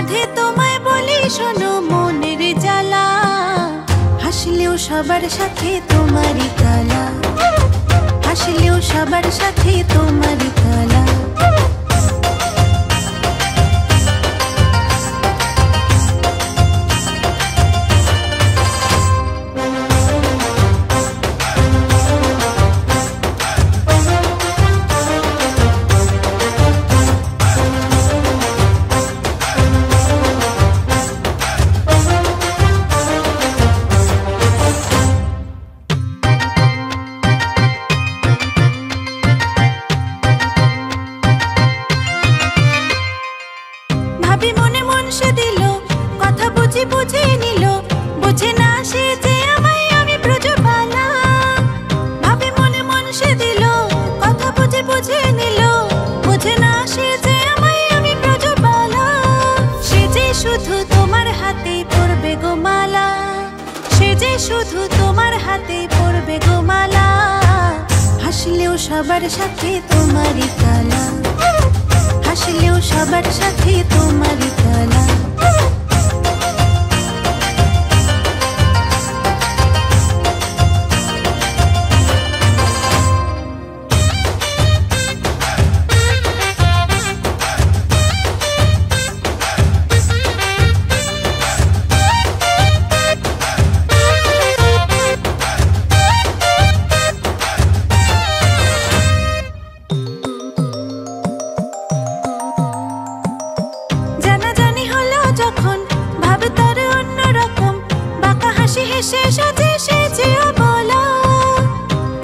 রাধে তোমায় বলি শোনো মনের জ্বালা, হাসলেও সবার সাথে তোমারই কালা, হাসলেও সবার সাথে তোমারই কালা। ভাবি মনে মন সে দিল, কথা বুঝি বুঝে নিল, বুঝে না সে যে আমায় আমি ব্রজবালা। ভাবি মনে মন সে দিল, কথা বুঝি বুঝে নিল, বুঝে না সে যে আমায় আমি ব্রজবালা। সে যে শুধু তোমার হাতে পড়বে গো মালা, সে যে শুধু তোমার হাতে পড়বে গো মালা, হাসলেও সবার সাথে তোমারই কালা, হাসলেও সবার সাথে তোমারই কালা। জানাজানি হলো যখন ভাব তার অন্যরকম, বাঁকা হাসি হেসে সাজে সেজে বলা।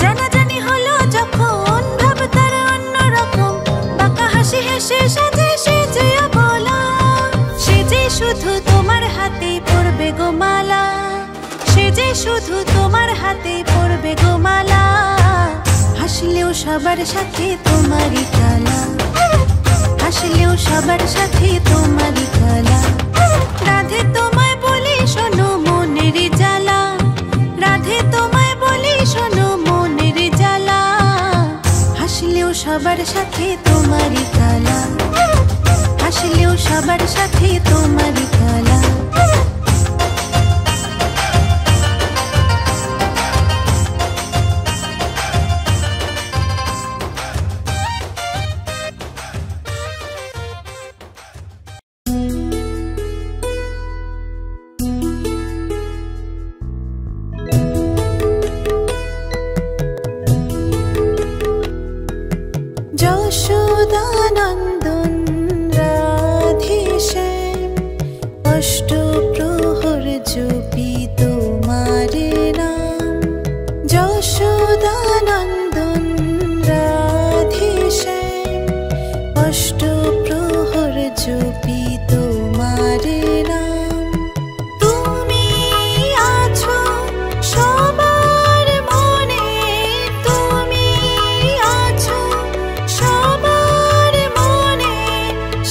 জানাজানি হলো যখন ভাব তার অন্যরকম, বাঁকা হাসি হেসে সাজে সেজে বলা। সে যে শুধু তোমার হাতে পড়বে গো মালা, সে যে শুধু তোমার হাতে পড়বে গো মালা, হাসলেও সবার সাথে তোমারই কালা, হাসলেও সবার সাথে তোমারই কালা। রাধে তোমায় বলি শোনো মনের জ্বালা, রাধে তোমায় বলি শোনো মনের জ্বালা, হাসলেও সবার সাথে তোমারই কালা, হাসলেও সবার সাথে তোমারই কালা। যশোদানন্দন রাধে শ্যাম, অষ্টপ্রহর জপি তোমার নাম। যশোদানন্দন রাধে শ্যাম, অষ্টপ্রহর জপি তোমার নাম। তুমি আছো সবার মনে, তুমি আছো সবার মনে,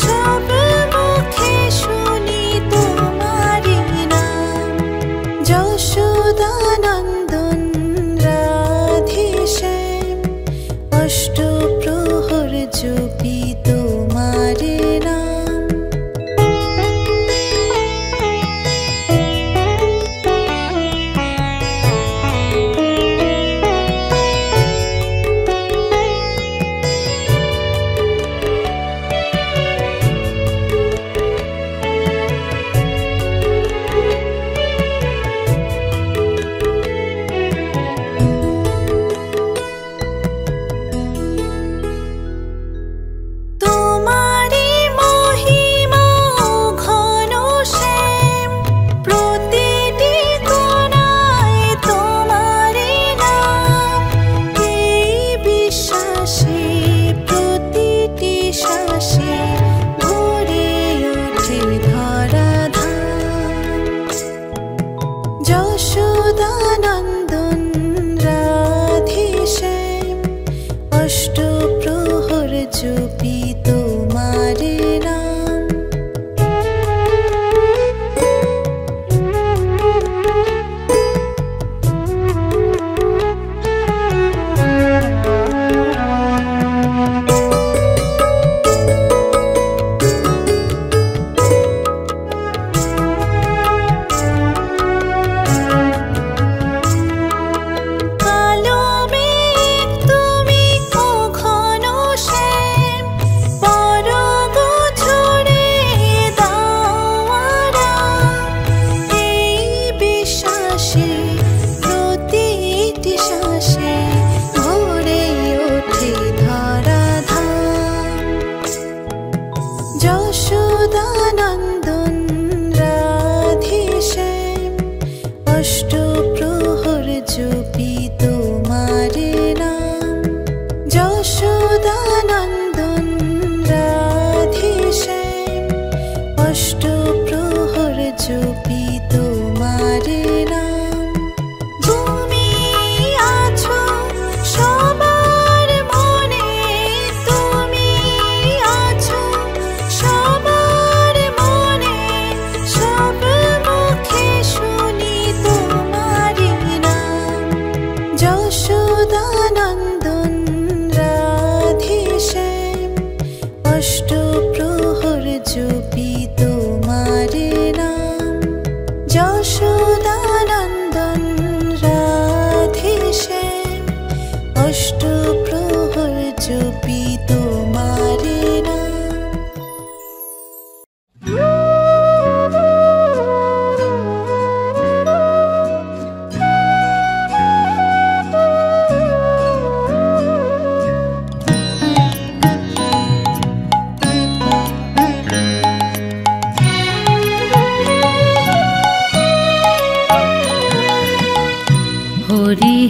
সব মুখে শুনি তোমার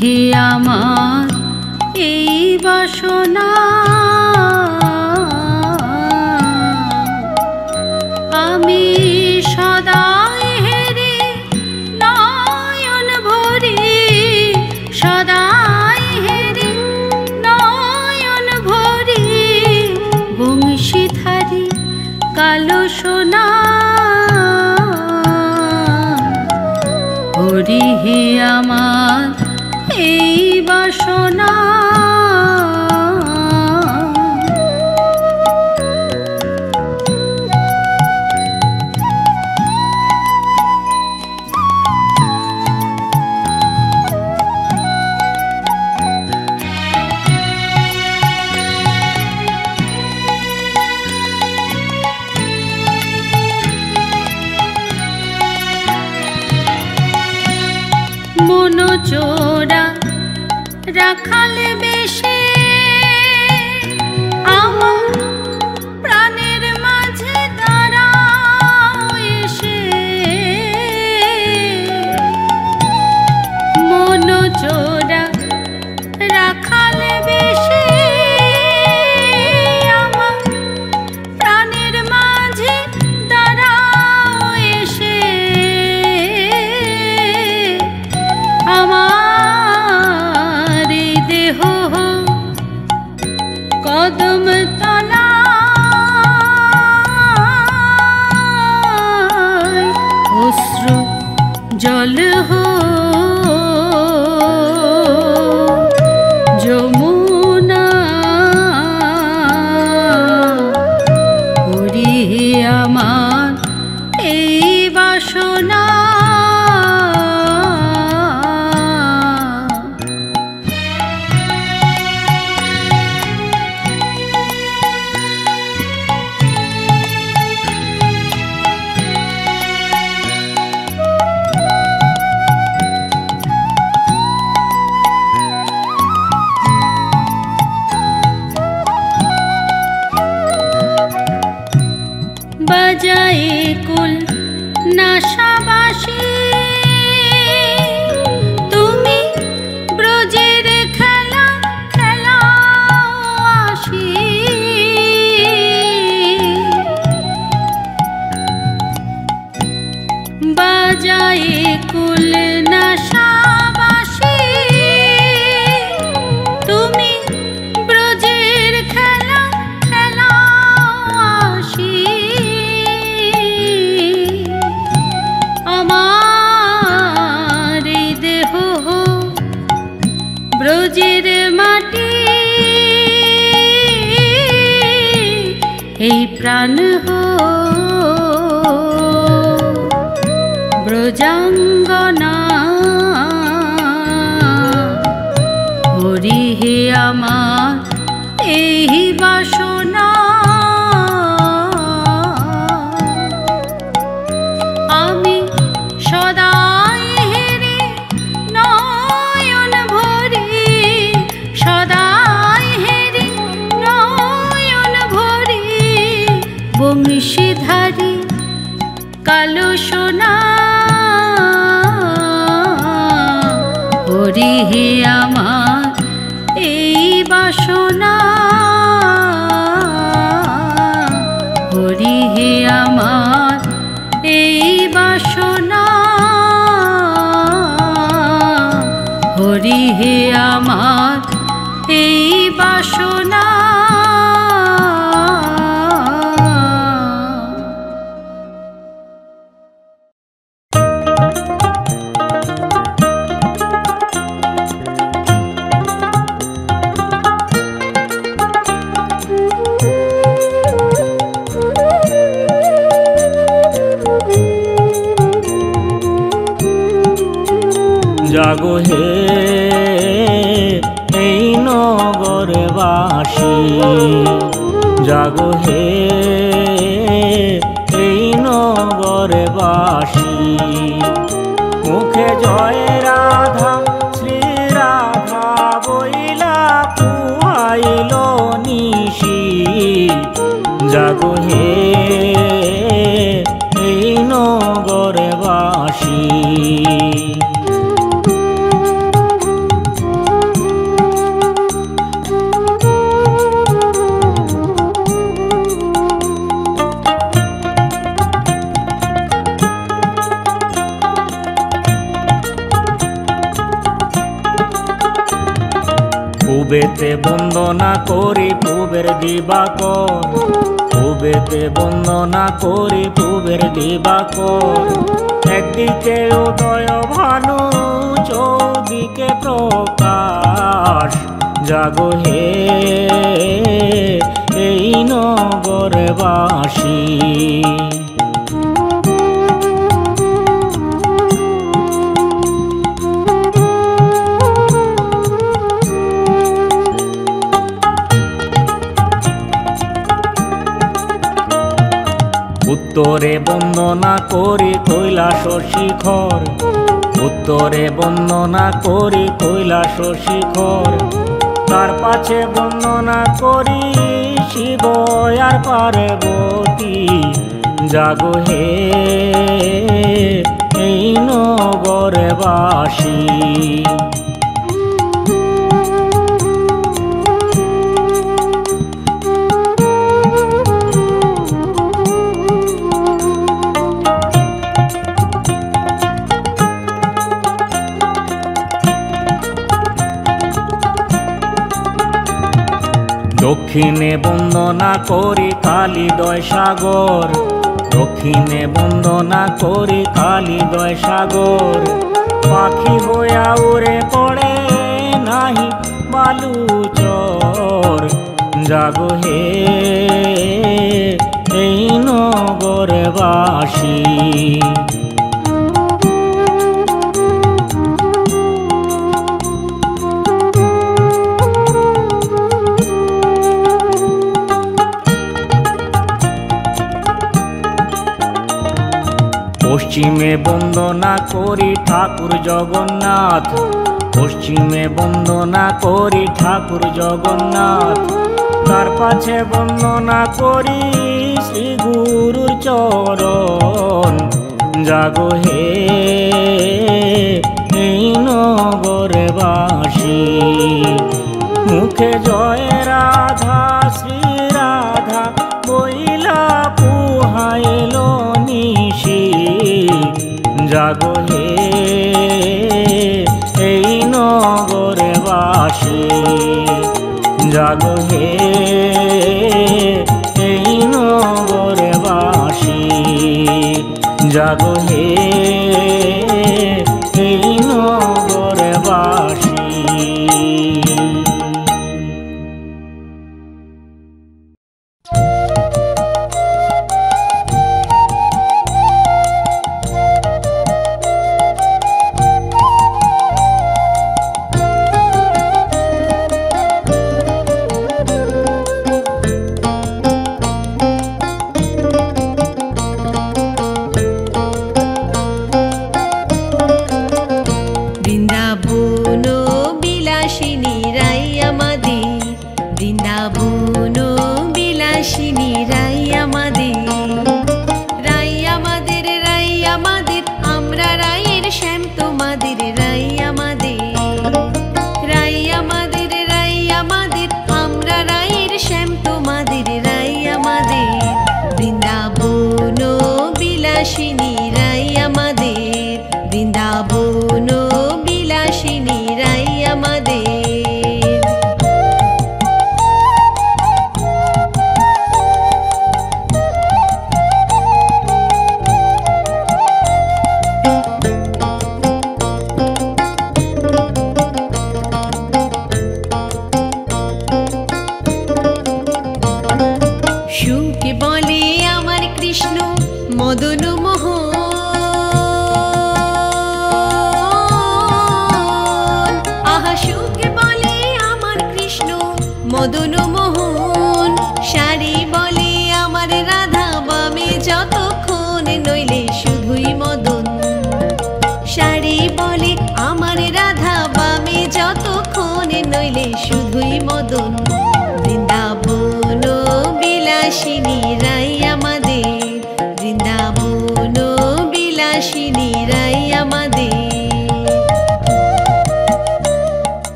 হে আমার এই বাসনা, আমি সদাই হেরি নয়ন ভরি, সদাই হেরি নয়ন ভরি, বংশীধারী কালো সোনা। হরি হে আমার এই বাসনা, মনোচোরা রাখালে বেশে আমার প্রাণের মাঝে দাঁড়াও এসে, মনোচোরা রাখালে বেশে আমার প্রাণের মাঝে দাঁড়াও এসে, আমার দেহ কদম তলায় অশ্রু জল যমুনা। হরি হে আমার এই বাসনা, বাজায়ে কুল নাশাবাসী, তুমি ব্রজের খেলা খেলাও আসি, বাজায়ে কুল নাশাবাসী, তুমি ব্রজের খেলা খেলাও আসি, আমার দেহ ব্রজের মাটি, এই প্রাণ ব্রজাঙ্গনা। হরি হে আমার এই বাসনা, আমি সদাই হেরি নয়ন ভরি, সদাই হেরি নয়ন ভরি, বংশীধারী কালো সোনা। হরি হে আমার এই বাসনা, হরি হে আমার এই বাসনা, হরি হে আমার এই বাসনা। জাগো হে এই নগরবাসী, জাগো হে এই নগরবাসী, মুখে জয় রাধা শ্রী রাধা বইলা পুয়াইল নিশি, জাগো হে এই নগরবাসী। পুবেতে বন্দনা করি পুবের দিবাকর, পুবেতে বন্দনা করি পুবের দিবাকর। একদিকে উদয় ভানু চৌদিকে প্রকাশ, জাগো হে এই নগরবাসী। উত্তরে বন্দনা করি কৈলাস শিখর, উত্তরে বন্দনা করি কৈলাস শিখর। তার পাছে বন্দনা করি শিব আর পার্বতী, জাগো হে এই নগরবাসী। দক্ষিণে বন্দনা করি কালিদয় সাগর, দক্ষিণে বন্দনা করি কালিদয় সাগর। পাখি হইয়া উড়ে পড়ে নাহি বালুচর, জাগো হে এই নগরবাসী। পশ্চিমে বন্দনা করি ঠাকুর জগন্নাথ, পশ্চিমে বন্দনা করি ঠাকুর জগন্নাথ। তার পাছে বন্দনা করি শ্রী গুরুর চরণ, জাগো হে এই নগরবাসী। মুখে জয় রাধা শ্রী রাধা বইলা পুহাইল নিশি, জাগো হে এই নগরবাসী, জাগো হে এই নগরবাসী, জাগো হে এই নগরবাসী।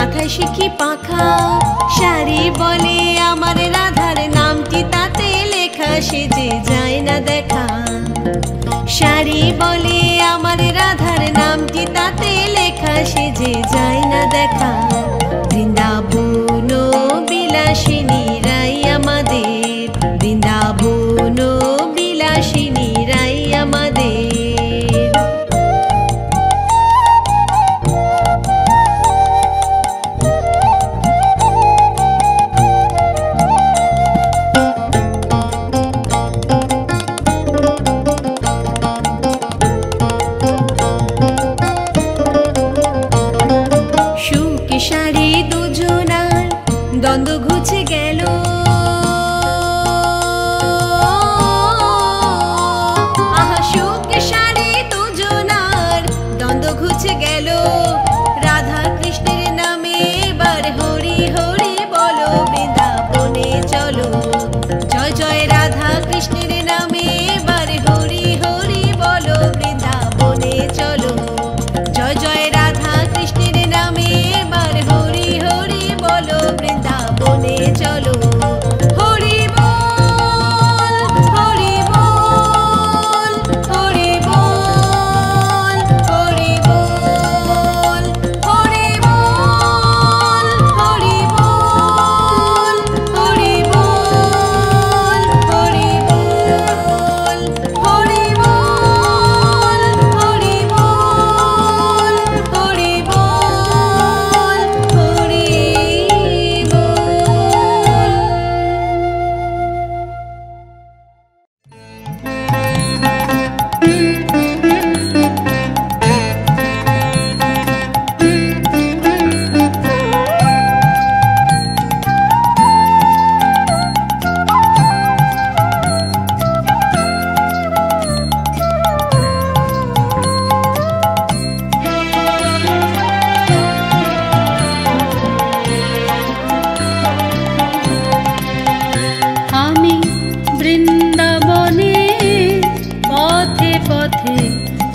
মাথায় শিখি পাখা শাড়ি বলে আমার রাধার নামটি তাতে লেখা সেজে যায় না দেখা শাড়ি বলে আমার রাধার নামটি তাতে লেখা সেজে যায় না দেখা বৃন্দাবন বিলাসিনী রাই আমাদের বৃন্দাবন বিলাসিনী রাই আমাদের দ্বন্দ্ব ঘুচে গেল আহা সুখে শাড়ি দুজনার দ্বন্দ্ব ঘুচে গেল রাধা কৃষ্ণের নামে এবার হরি হরি বলো বৃন্দাবনে চলো জয় জয় রাধা কৃষ্ণের নামে এবার হরি হরি বলো বৃন্দাবনে চলো জয় জয় রাধা কৃষ্ণের নামে এবার হরি হরি বলো বৃন্দাবনে চলো হরি বল হরি বল হরি বল হরি বল হরি বল হরি বল হরি বল হরি বল হরি বল হরি বল হরি বল হরি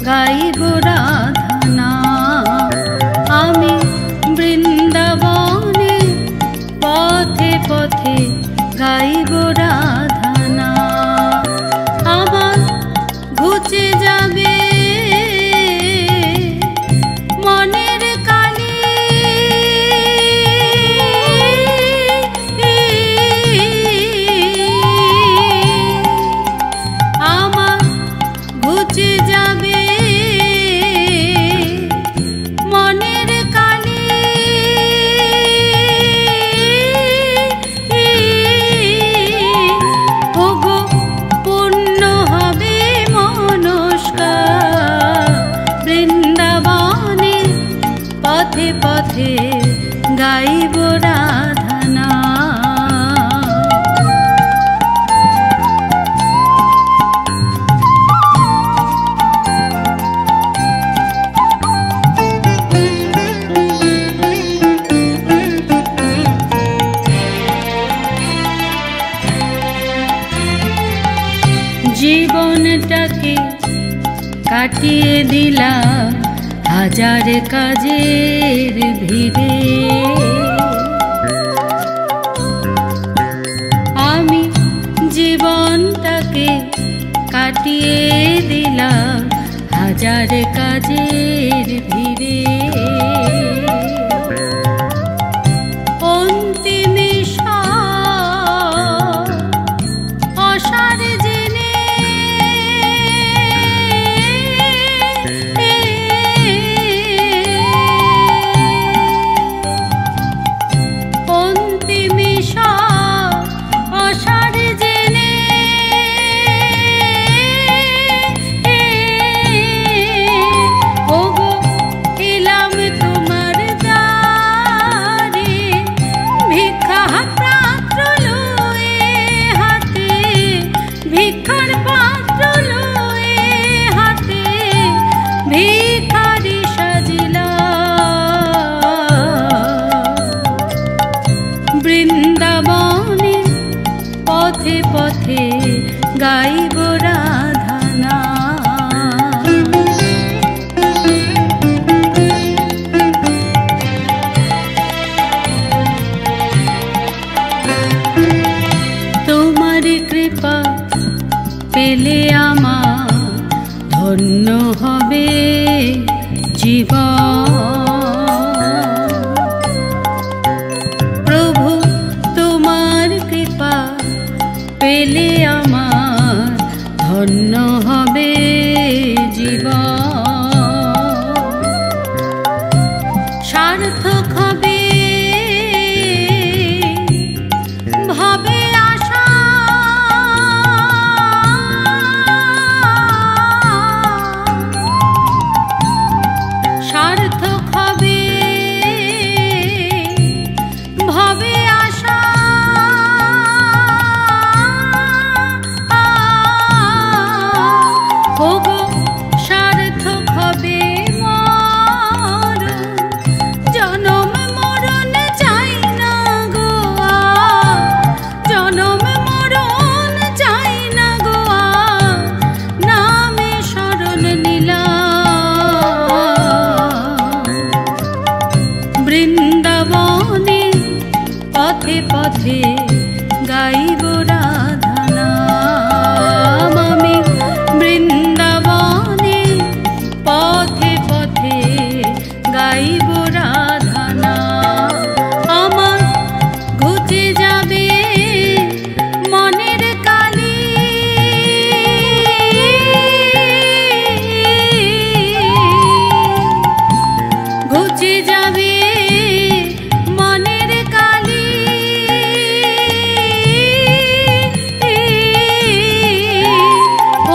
গাইব রাধা আমি বৃন্দাবনে পথে পথে গাইব রাধা আমার ঘুচে যাবে মনের কালি আমার ঘুচে যাবে পথে পথে গাইব রাধা জীবনটাকে কাটিয়ে দিলাম হাজার কাজের ভিড়ে আমি জীবনটাকে কাটিয়ে দিলাম হাজার কাজের ভিড়ে অন্তিমে অসার জেনে ধন্য হবে জীবন। প্রভু তোমার কৃপা পেলে আমার ধন্য হবে জীবন। সার্থক হবে ভাবে আশা, সার্থক হবে ভাবে আশা। ওগো সার্থক হবে মরণ, জনম মরণ চাই না গো আর, জনম মরণ চাই না গো আর, নামে শরণ নিলাম। বৃন্দাবনে পথে পথে গাইব রাধা নাম আমি, বৃন্দাবনে পথে পথে গাইব রাধা নাম। আমার ঘুচে যাবে মনের কালি, ঘুচে যাবে মনের কালি।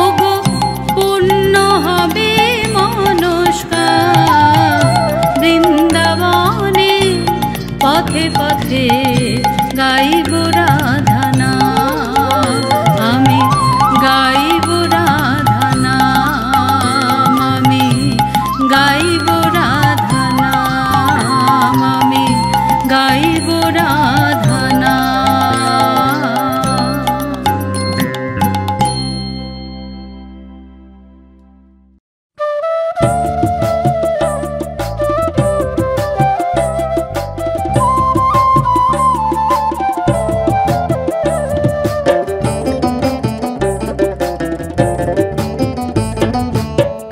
ওগো পূর্ণ হবে মনস্কার, বৃন্দাবনে পথে পথে গাইব রাধা নাম আমি, গাইব রাধা নাম আমি, গাইব রাধা নাম আমি, গাইব রাধা নাম।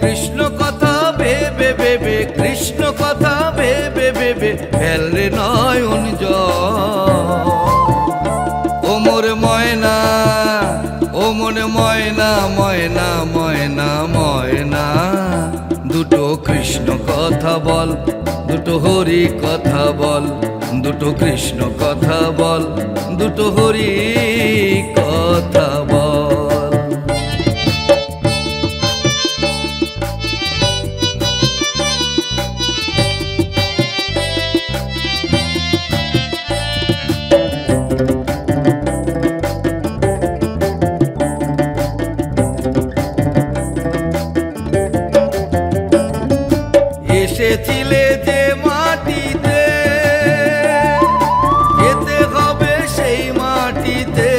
কৃষ্ণ কথা ভেবে ভেবে, কৃষ্ণ কথা ভেবে ভেবে ফেলরে নয়ন জল। ও মোর ময়না, ও মন ময়না, ময়না ময়না ময়না, দুটো কৃষ্ণ কথা বল, দুটো হরি কথা বল, দুটো কৃষ্ণ কথা বল, দুটো হরি কথা বল। এসেছিলে যে মাটিতে, যেতে হবে সেই মাটিতে।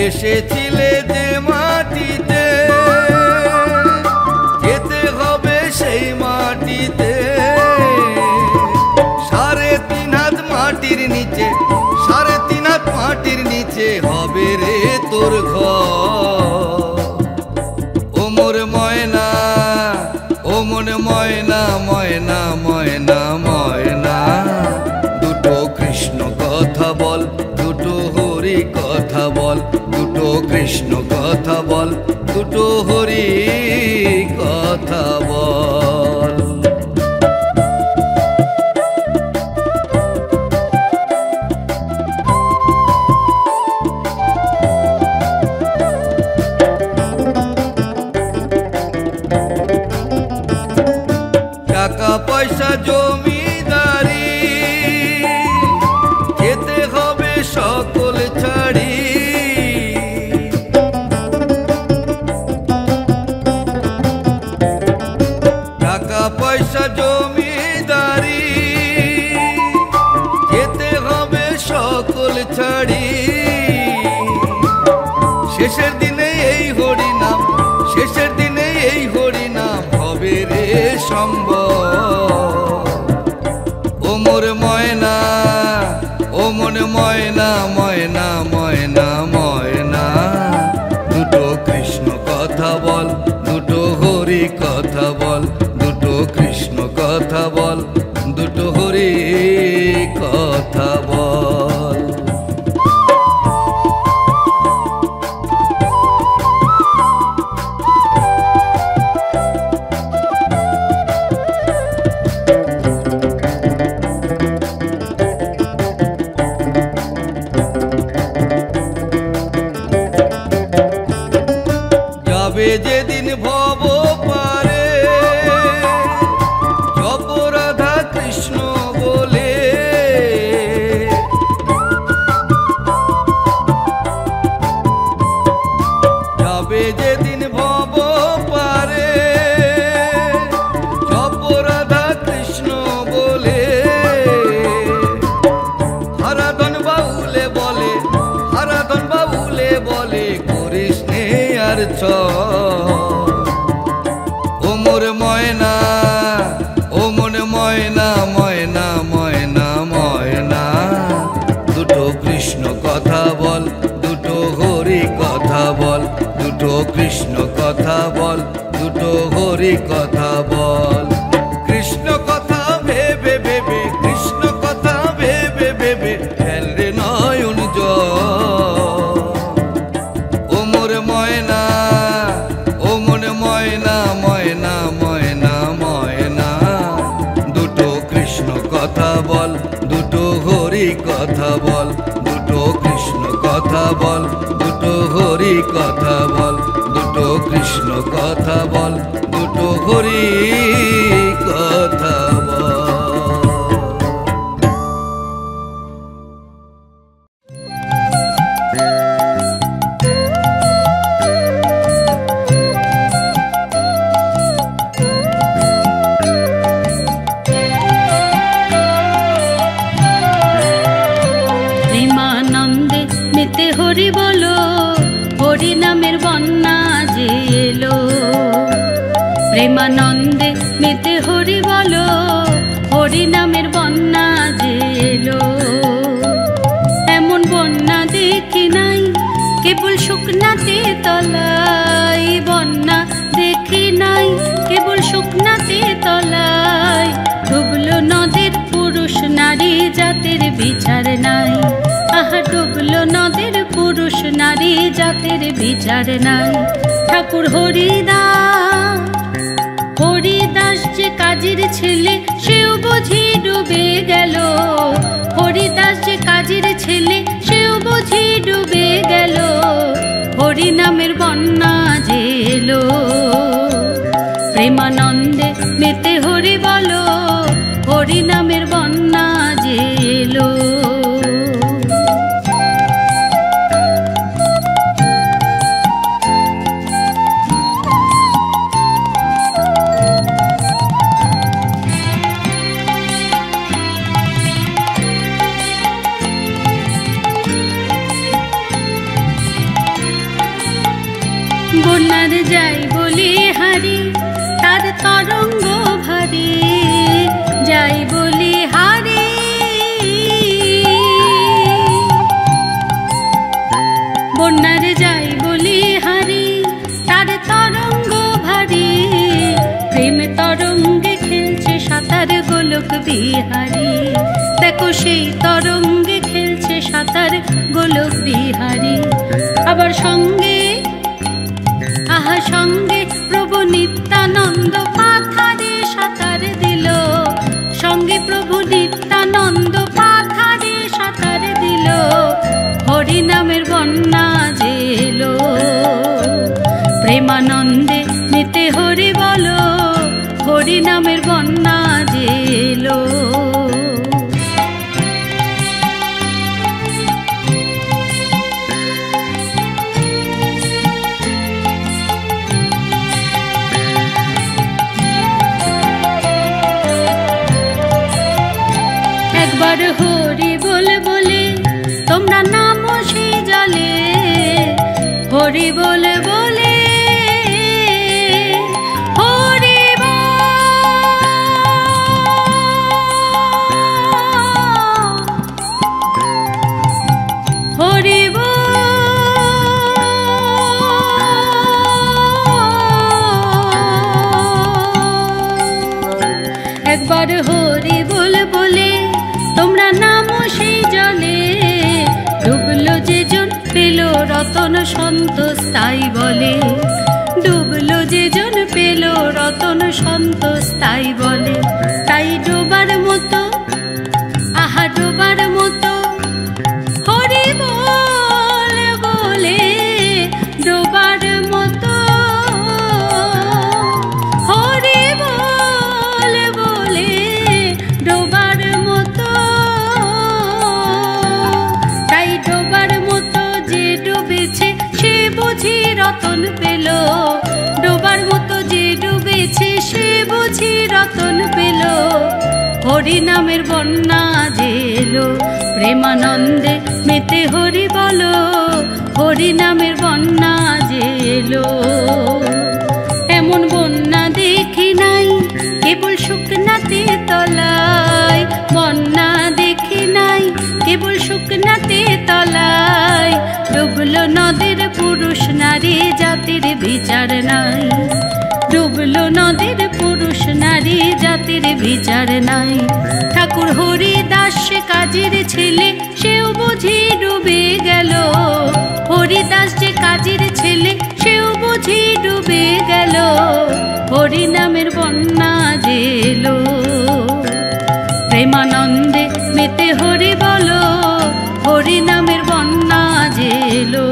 এসেছিলে যে মাটিতে, যেতে হবে সেই মাটিতে। 3.5 হাত মাটির নিচে, 3.5 হাত মাটির নিচে হবে রে তোর ঘর। ও মোর ময়না, ও মন ময়না, ময়না ময়না ময়না, দুটো কৃষ্ণ কথা বল, দুটো হরি কথা বল, দুটো কৃষ্ণ কথা বল, দুটো হরি কথা বল। টাকা পয়সা জমিদারি, যেতে হবে সকল ছাড়ি। টাকা পয়সা জমিদারি, যেতে হবে সকল ছাড়ি। শেষের দিনে এই হরি নাম, শেষের দিনে এই হরি নাম হবে রে সম্ভব। ও মোর ময়না, ও মন ময়না, ময়না কথা বল, দুটো হরি কথা বল, দুটো কৃষ্ণ কথা বল, দুটো হরি কথা বল। কৃষ্ণ কথা ভেবে ভেবে, কৃষ্ণ কথা ভেবে ভেবে ফেল রে নয়ন জল। ও মোর ময়না, ও মোর ময়না, ময়না ময়না ময়না, দুটো কৃষ্ণ কথা বল, দুটো হরি কথা বল, দুটো কৃষ্ণ কথা বল, দুটো হরি কথা বল, দুটো কৃষ্ণ কথা বল, দুটো হরি কথা বল। প্রেমানন্দে মেতে হরি বলো, হরি নামের বন্যা যে এলো। প্রেমানন্দে মেতে হরি বলো, হরি নামের বন্যা যে এলো। এমন বন্যা দেখি নাই কেবল শুকনাতে তলায়, বন্যা দেখি নাই কেবল শুকনাতে তলায়। ডুবলো নদের পুরুষ নারী জাতের বিচার নাই, আহা ডুবলো নদের পুরুষ নারী জাতের বিচার নাই। ঠাকুর হরিদাস, হরিদাস যে কাজীর ছেলে সেও বুঝি ডুবে গেল। হরিদাস যে কাজীর ছেলে সেও বুঝি ডুবে গেল। হরি নামের বন্যা যে এলো। প্রেমানন্দে মেতে হরি বলো, হরি নামের বন্যা যে এলো। বন্যার যাই বলি হারি, তার তরঙ্গ ভারী, যাই বলি হারি। বন্যার যাই বলি হারি, তার তরঙ্গ ভারী। প্রেম তরঙ্গে খেলছে সাঁতার গোলক বিহারী। দেখো সেই তরঙ্গে খেলছে সাঁতার গোলক বিহারী। আবার সঙ্গে, আহা সঙ্গে প্রভু নিত্যানন্দ পাথারে সাঁতার দিল। সঙ্গে প্রভু নিত্যানন্দ পাথারে সাঁতার দিল। হরি নামের বন্যা যে এলো। প্রেমানন্দে মেতে হরি বলো, হরি নামের বন্যা যে এলো। একবার হরি বলে বলে তোমরা নামো সেই জলে। হরি বলে বলে হরি হরি একবার হরি বলে বলে তোমরা নামো সেই জলে। ডুবলো যে জন পেল রতন সন্তোষ তাই বলে। ডুবলো যে জন পেল রতন সন্তোষ তাই বলে। তাই ডোবার মতো, আহা ডোবার মতো হরি বলে বলে। ডোবার মতো হরি বলে বলে। ডোবার মতো, তাই ডোবার মতো যে ডুবেছে সে বুঝি রতন পেল। ডোবার মতো যে ডুবেছে সে বুঝি রতন পেল। হরি নামের বন্যা যে এলো। প্রেমানন্দে মেতে হরি বলো, হরি নামের বন্যা যে এলো। এমন বন্যা দেখি নাই কেবল শুকনাতে তলায়। বন্যা দেখি নাই কেবল শুকনাতে তলায় ডুবলো নদীর পুরুষ নারী জাতির বিচার নাই ডুবলো নদীর পুরুষ নারী জাতির বিচার নাই ঠাকুর হরিদাস কাজীর ছেলে সেও বুঝি ডুবে গেল হরিদাস যে কাজীর ছেলে সেও বুঝি ডুবে গেল হরি নামের বন্যা জেলো প্রেমানন্দে মেতে হরি বলো হরি নামের বন্যা জেলো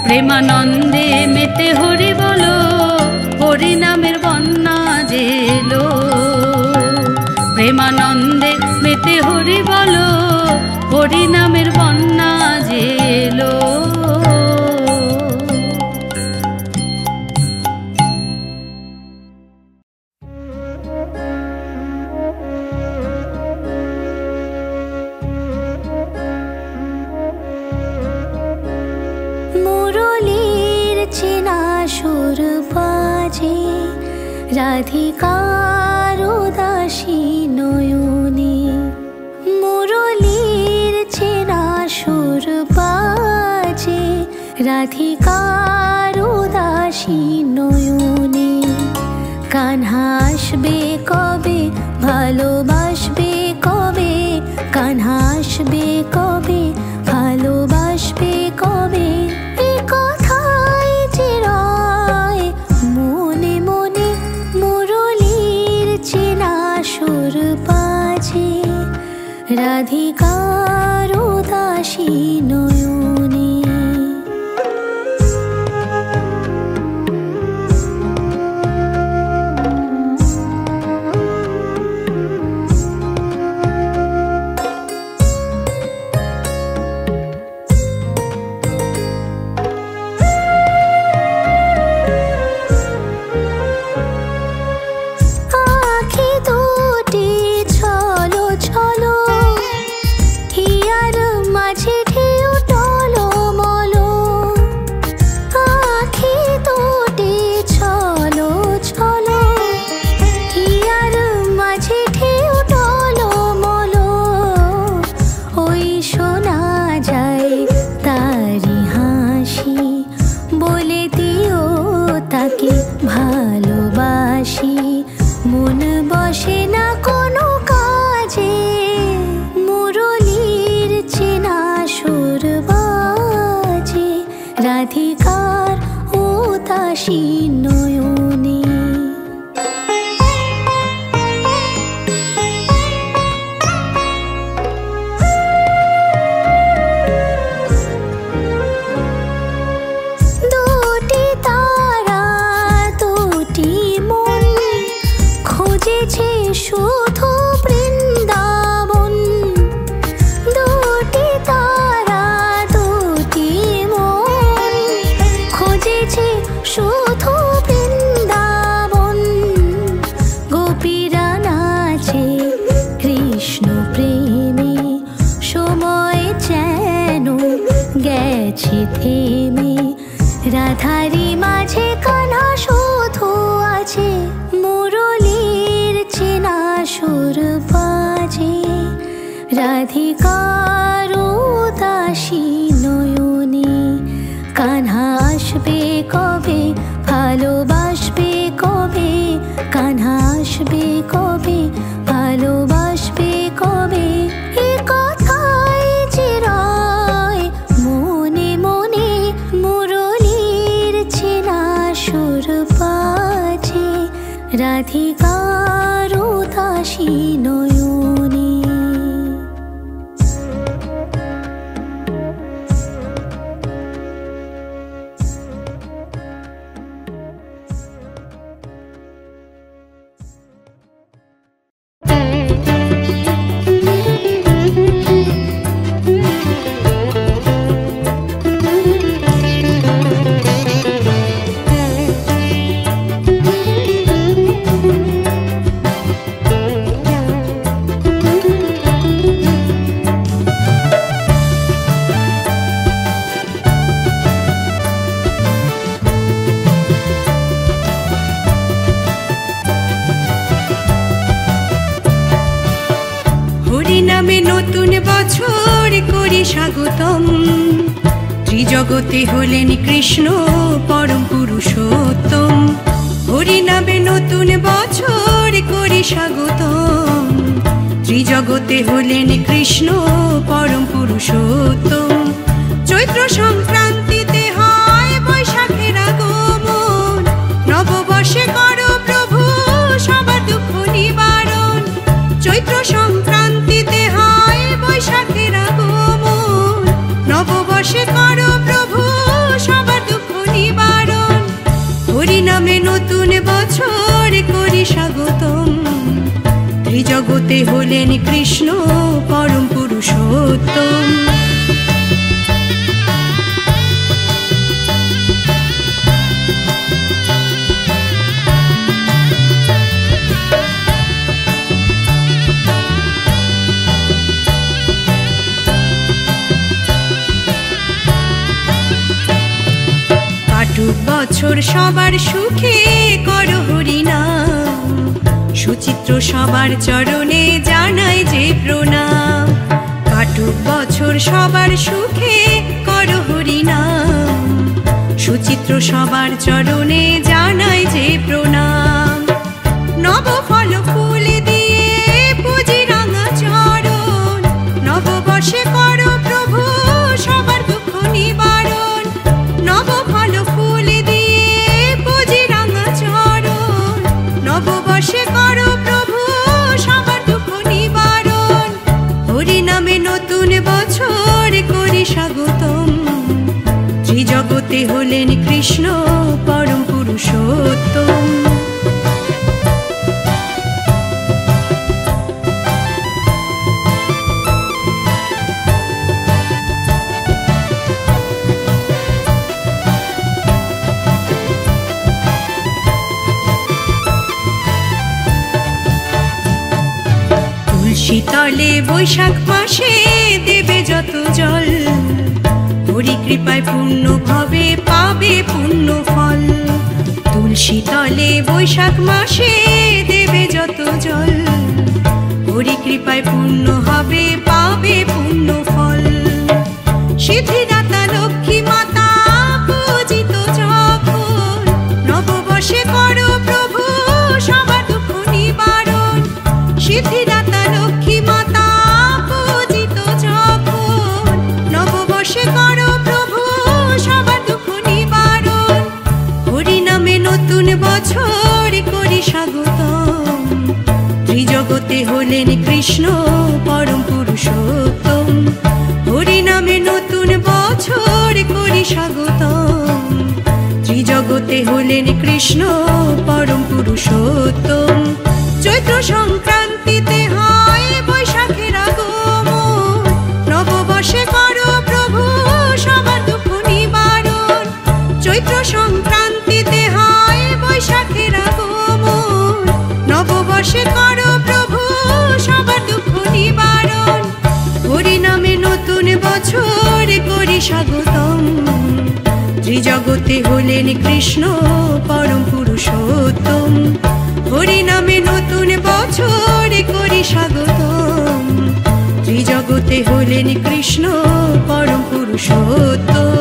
প্রেমানন্দে মেতে হরি বলো হরি নামের বন্যা জেলো প্রেমানন্দে মেতে হরি বলো হরি নামের বন্যা জেলো মুরলীর চেনা সুর বাজে রাধিকার উদাসী নয়নে মুরলীর চেনা সুর বাজে রাধিকার উদাসী নয়নে কানহা আসবে কবে ভালোবাসবে কবে কানহা আসবে কবে ভালোবাসবে কবে এই কথাই যে রয় মনে মনে মুরলীর চেনা সুর বাজে রাধিকার উদাসী নয়নে ভালোবাসি মন বসে না কোনো কাজে মুরলীর চেনা সুর বাজে রাধিকার উদাসী নয়নে শুধু বৃন্দাবন দুটি তারা দুটি মন খুঁজেছে শুধু বৃন্দাবন গোপীরা নাচে কৃষ্ণ প্রেমে সময় যেন গেছে থেমে রাধারি মাঝে কানা শুধু আছে মুরলীর চেনা সুর বাজে রাধিকার উদাসী নয়নে কানহা আসবে কবে ভালোবাসবে কবে কানহা আসবে কবে ভালোবাসবে কবে এ কথাই যে রয় মনে মনে মুরলীর চেনা সুর বাজে রাধিকার উদাসী নয়নে বছর করি স্বাগতম। ত্রিজগতে হলেন কৃষ্ণ পরম পুরুষোত্তম। হরিনামে নতুন বছর করি স্বাগতম। ত্রিজগতে হলেন কৃষ্ণ পরম পুরুষোত্তম। চৈত্র সংক্রান্তিতে হয় বৈশাখের আগমন। নববর্ষে করো প্রভু সবার দুঃখ নিবারণ। চৈত্র সংক্রান্তিতে হয় বৈশাখের আগমন। নববর্ষে করো প্রভু সবার দুঃখ নিবারণ। হরিনামে নতুন বছর করি স্বাগতম। ত্রিজগতে হলেন কৃষ্ণ পরম পুরুষোত্তম। কাটুক বছর সবার সুখে করো হরিনাম। সুচিত্র সবার চরণে জানাই যে প্রণাম। কাটুক বছর সবার সুখে করো হরিনাম। সুচিত্র সবার চরণে জানাই যে প্রণাম। নব ফল ফুল দিয়ে পুজি রাঙা চরণ। নববর্ষে করো প্রভু সবার দুঃখ নিবারণ। নব ফল ফুল দিয়ে পুজি রাঙা চরণ। নববর্ষে করো প্রভু সবার দুঃখ নিবারণ। হরিনামে নতুন বছর করি স্বাগতম। ত্রিজগতে হলেন কৃষ্ণ পরম পুরুষোত্তম। শীতলে বৈশাখ মাসে দেবে যত জল। হরি কৃপায় পূর্ণ ভবে পাবে পূর্ণ ফল। তুলসী তলে বৈশাখ মাসে দেবে যত জল। হরি কৃপায় পূর্ণ হবে পাবে পূর্ণ ফল। সিদ্ধিদাতা লক্ষ্মী মাতা পূজিত যখন। নববর্ষে করো প্রভু সবার দুঃখ নিবারণ। সিদ্ধিদাতা লক্ষ্মী মাতা পূজিত যখন। নববর্ষে করো প্রভু সবার দুঃখ নিবারণ। হরিনামে নতুন বছর করি স্বাগতম। ত্রিজগতে হলেন কৃষ্ণ পরম পুরুষোত্তম। হরিনামে নতুন বছর করি স্বাগতম। ত্রিজগতে হলেন কৃষ্ণ পরম পুরুষোত্তম। চৈত্র সংক্রান্তিতে হয় বৈশাখের আগমন। নববর্ষে করো প্রভু সবার দুঃখ নিবারণ। চৈত্র সংক্রান্তিতে হয় বৈশাখের আগমন। নববর্ষে করো প্রভু সবার দুঃখ নিবারণ। হরিনামে নতুন বছর করি স্বাগতম। ত্রিজগতে হলেন কৃষ্ণ পরম পুরুষোত্তম। হরিনামে নতুন বছর করি স্বাগতম। ত্রিজগতে হলেন কৃষ্ণ পরম পুরুষোত্তম।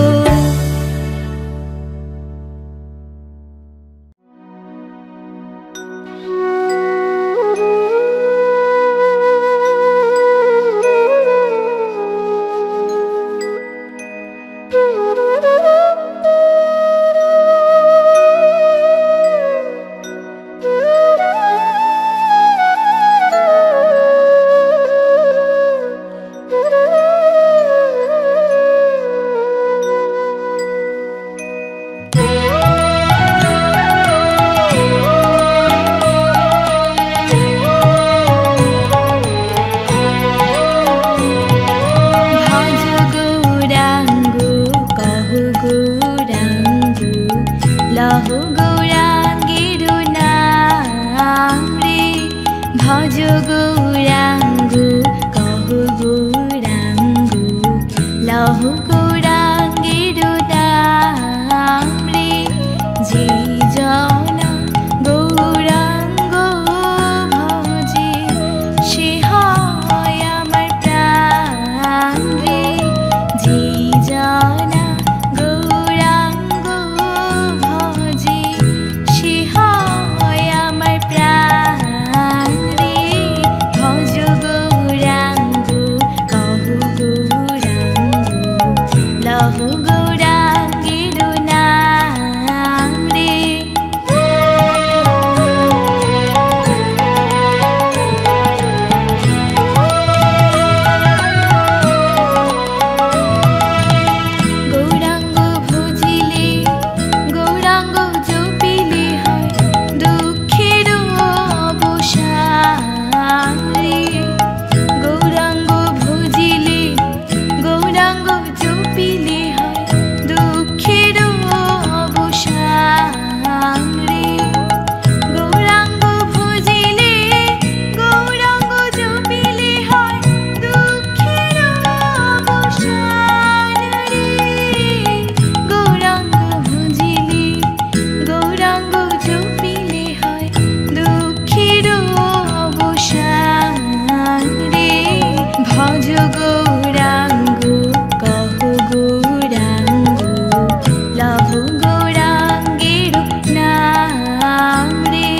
গৌরাঙ্গ লহ গৌরাঙ্গের নাম রে।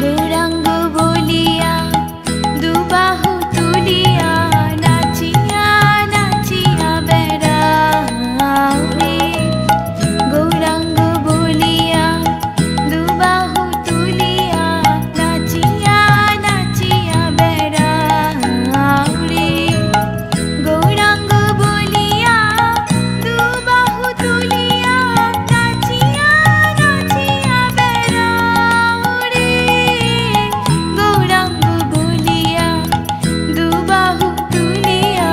গৌরাঙ্গ বলিয়া দুবাহু তুলিয়া নাচিয়া নাচিয়া বেড়াও রে। গৌরাঙ্গ বলিয়া দুবাহু তুলিয়া নাচিয়া নাচিয়া বেড়াও রে। গৌরাঙ্গ বলিয়া দুবাহু তুলিয়া নাচিয়া নাচিয়া বেড়াও রে। গৌরাঙ্গ বলিয়া দুবাহু তুলিয়া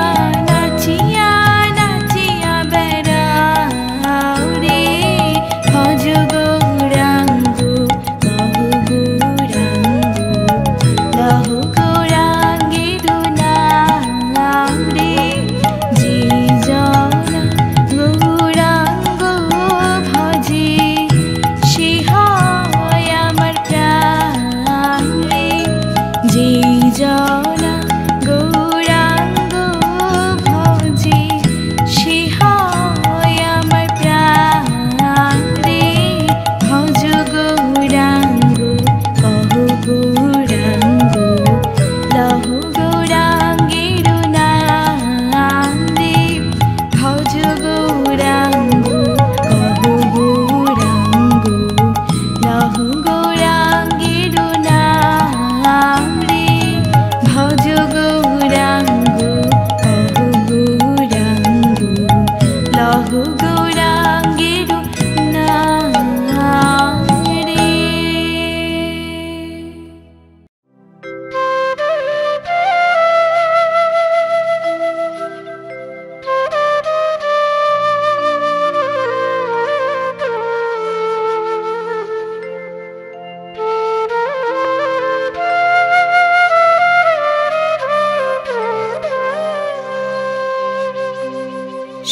নাচিয়া নাচিয়া বেড়াও রে। ভজ গৌরাঙ্গ কহ গৌরাঙ্গ লহ গৌরাঙ্গের নাম রে। যে জনা গৌরাঙ্গ ভজে সে হয় আমার প্রাণ রে। যে জনা গৌরাঙ্গ ভজে সে হয় আমার প্রাণ রে। ভজ গৌরাঙ্গ কহ গৌরাঙ্গ লহ গৌরাঙ্গের নাম রে। ভজ গৌরাঙ্গ কহ গৌরাঙ্গ লহ গৌরাঙ্গের নাম রে। ভজ গৌরাঙ্গ কহ গৌরাঙ্গ লহ গৌরাঙ্গের নাম রে।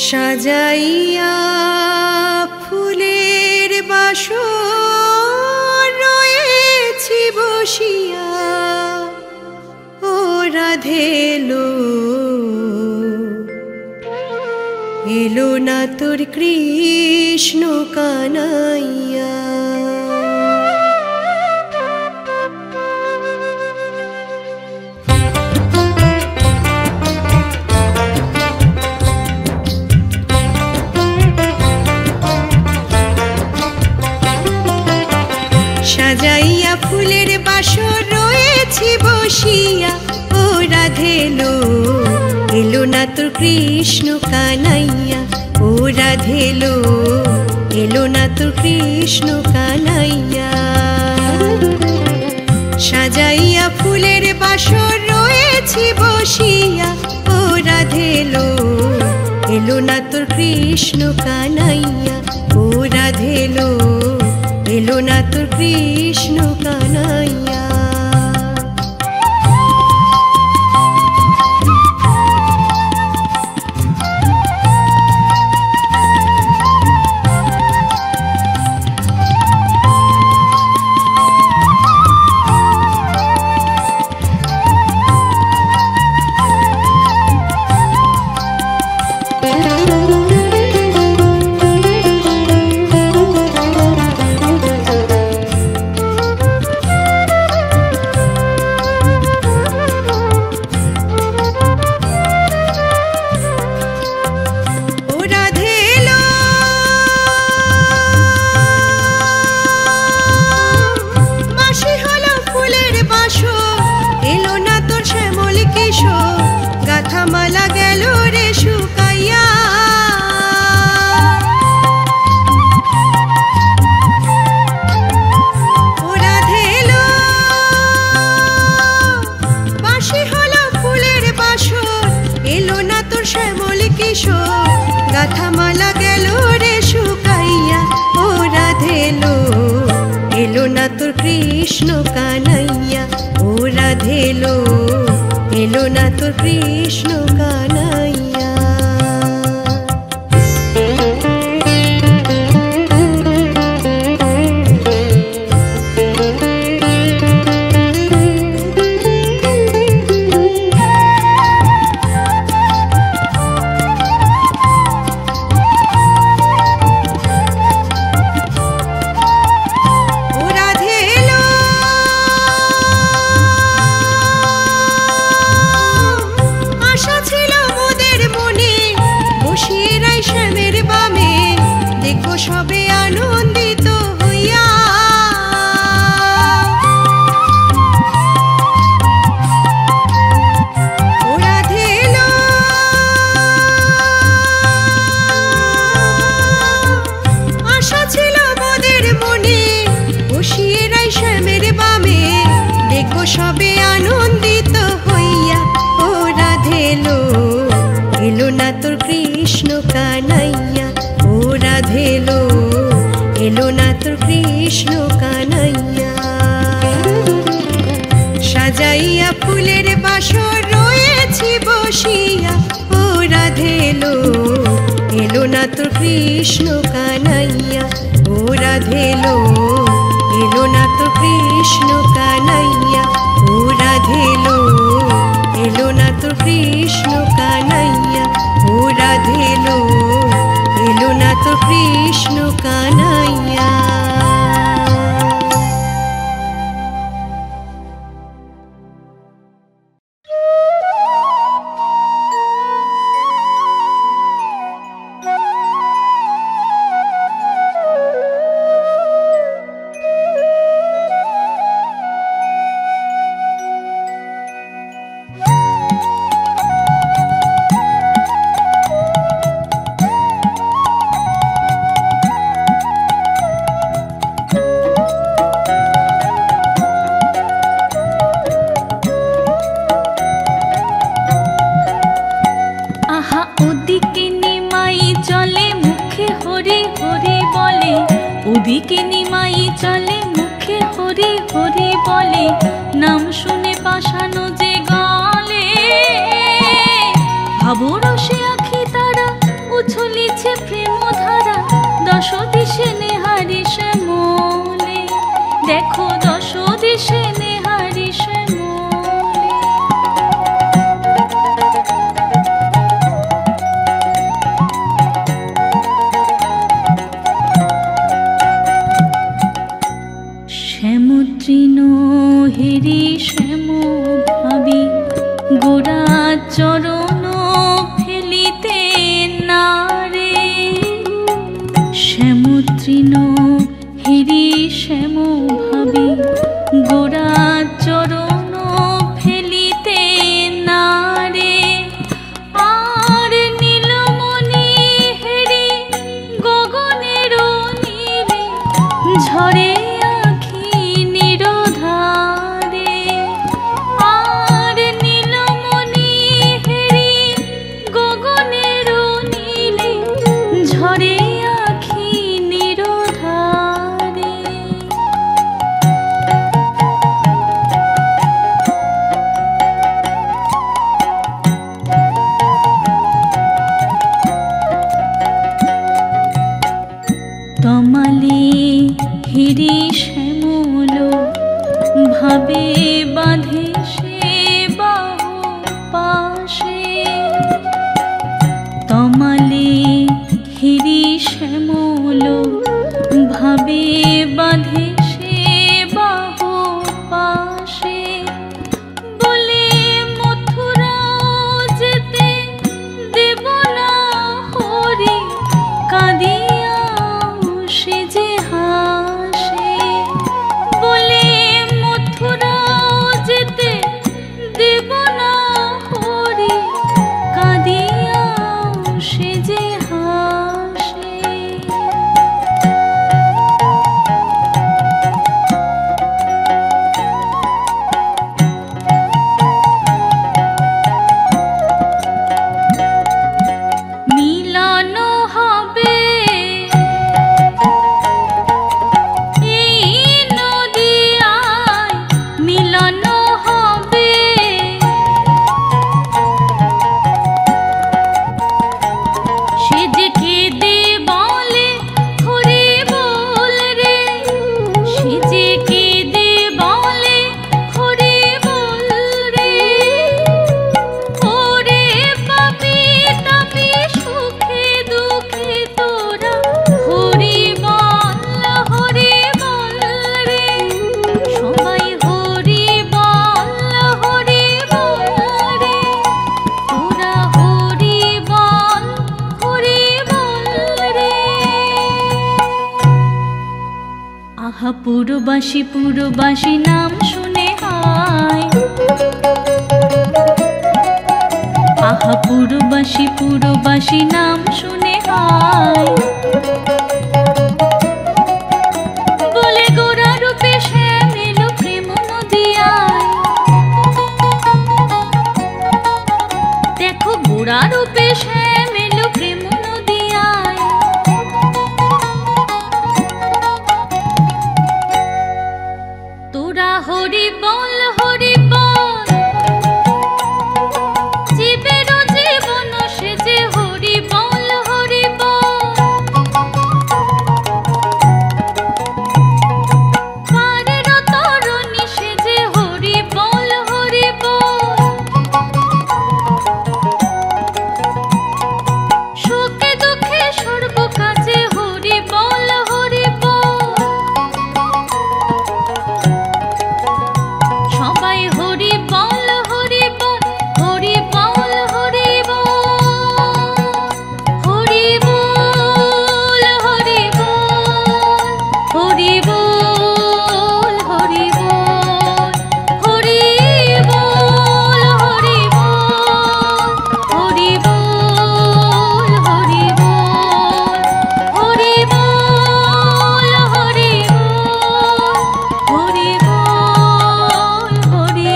সাজাইয়া ফুলের বাসর রয়েছি বসিয়া ও রাধেলো এলো না তোর কৃষ্ণ কানাইয়া। সাজাইয়া ফুলের বাসর রয়েছি বসিয়া ও রাধেলো এলো না তোর কৃষ্ণ কানাইয়া। ও রাধেলো এলো না তোর কৃষ্ণ কানাইয়া। সাজাইয়া ফুলের বাসর রয়েছি বসিয়া ও রাধেলো এলো না তোর কৃষ্ণ কানাইয়া। ও রাধেলো এলো না তোর কৃষ্ণ কানাইয়া। মালা গেল রে শুকাইয়া। ও রাধেলো বাঁশি হলো ফুলের বাসর এলো না তোর শ্যামল কিশোর। গাথা মালা গেল রে শুকাইয়া। ও রাধেলো এলো না তোর কৃষ্ণ কানাইয়া। ও রাধেলো এলো না তোর কৃষ্ণ কানাইয়া। কৃষ্ণ কানাইয়া। সাজাইয়া ফুলের বাসর রয়েছি বসিয়া, ও রাধে এলো এলো না তোর কৃষ্ণ কানাইয়া। ও রাধে এলো এলো না তোর কৃষ্ণ কানাইয়া। ও রাধে এলো এলো না তোর কৃষ্ণ কানাইয়া। ও রাধে এলো এলো না তোর কৃষ্ণ কানাইয়া। ওদিকে নিমাই চলে মুখে হরি হরি বলে, নাম শুনে পাশানো যে গলে। ভাবরসে আখি তারা উছলিছে প্রেম ধারা, দশ দিশে নেহারি শ্যামলে। দেখো দশ দিশে নেহারি শ্যামলে। শ্যামতৃণ হেরি শ্যাম ভাবি, গোড়া চরণ ফেলিতে নারে। শ্যামতৃণ হেরি শ্যাম ভাবি, গোড়া চরণ ফেলিতে নারে। আর নীলমণি হেরি গগনের নীলে, ঝরে তমালে হিরি শ্যামল ভাবে বাঁধে সে বাহু পাশে। তমালে হিরি শ্যামল ভাবে বাঁধে সে বাহু পাশে। বলে মথুরা যেতে দেব না হরি, কাঁদিয়া সে যে হাসে। বলে মথুরা যেতে দেব না হরি, কাঁদিয়া সে যে হাসে। মিলন হবে মিলন হবে, সে যে কেঁদে বলে হরি বল রে। সে যে কেঁদে বলে হরি বল রে। ওরে পাপি তাপি সুখে দুঃখে তোরা হরি বল রে। সবাই হরি বল রে। তোরা হরি বল রে। আহা পুরবাসী পুরবাসী নাম শুনে হায়। আহা পুরবাসী পুরবাসী নাম শুনে হায়। বলে গোরা রূপে শ্যাম এলো প্রেম নদিয়ায়। দেখো গোরা রূপে শ্যাম এলো প্রেম নদিয়ায়। হরি বল জীবের জীবন সেজে হরি বল পারের তরুণী সেজে হরি বল সুখে দুঃখে সর্ব কাজে হরি বল সবাই হরি বল হরি বল হরি বল হরি বল হরি বল হরি বল হরি বল হরি বল হরি বল হরি বল হরি বল হরি বল হরি বল হরি বল হরি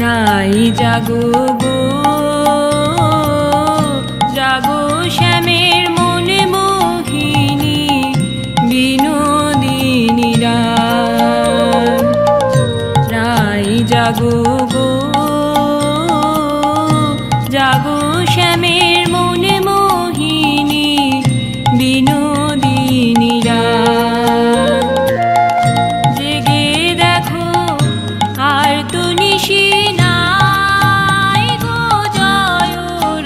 রাই জাগো গো জাগো শ্যামের মনে মোহিনী বিনোদিনী রাই জাগো গো জাগো শ্যামের মনে মোহিনী বিনোদিনী জেগে দেখো আর তো নিশি নাই গো জয়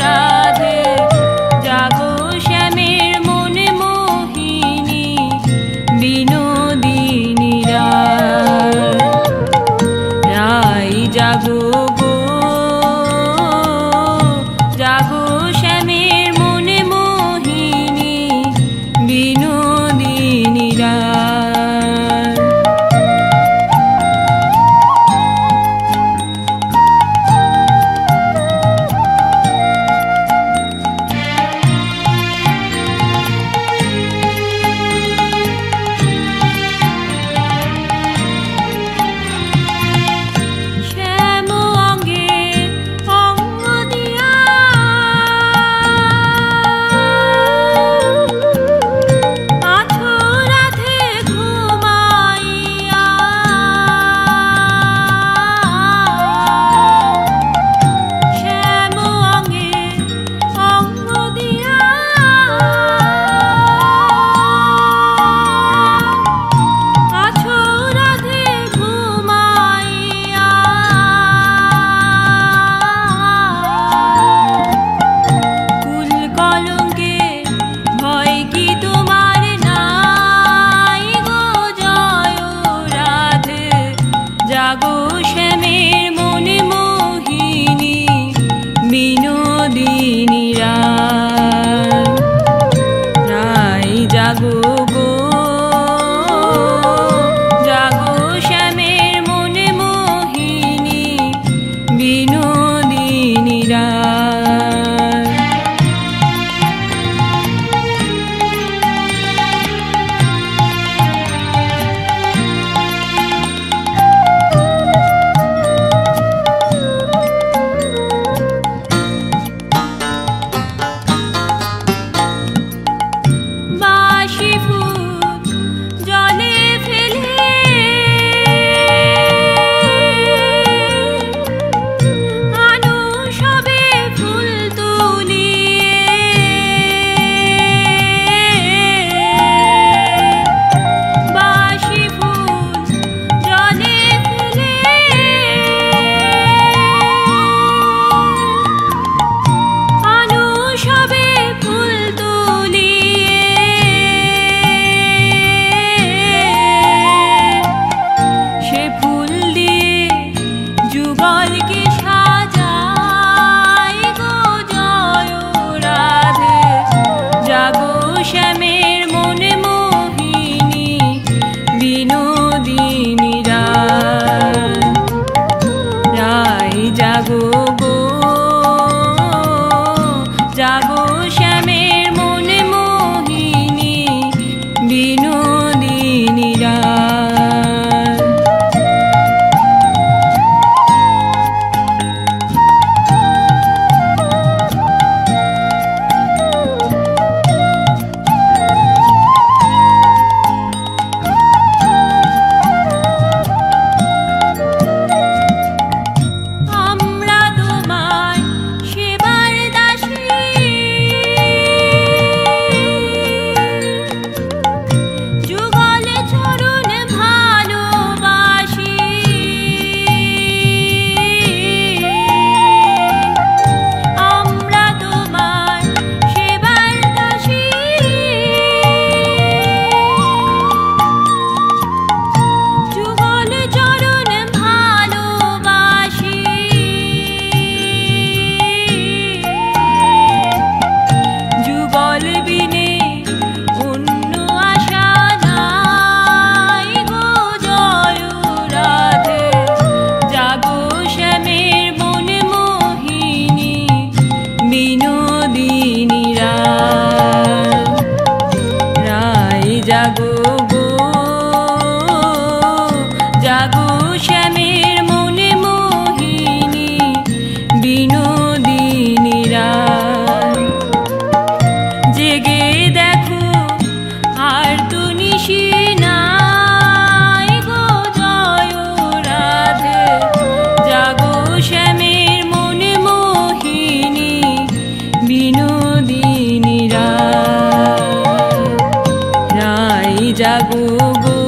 রাধে জাগো শ্যামের মনে মোহিনী বিনোদিনী রাই বিনোদিনী রায়। আমরা তোমার সেবার দাসী, যুগল চরণ ভালোবাসি। আমরা তোমার সেবার দাসী, যুগল চরণ ভালোবাসি। যুগল বিনে অন্য আশা নাই গো জয় রাধে। জাগো শ্যামের মন মোহিনী বিনোদিনী রায়। রায় জাগো গো, জাগো শ্যামের মন মোহিনী বিনোদিনী রায়। জেগে দেখো আর তো নিশি নাই গো জয় রাধে। জাগো শ্যামের মন মোহিনী বিনোদিনী রায়। রায় জাগো গো,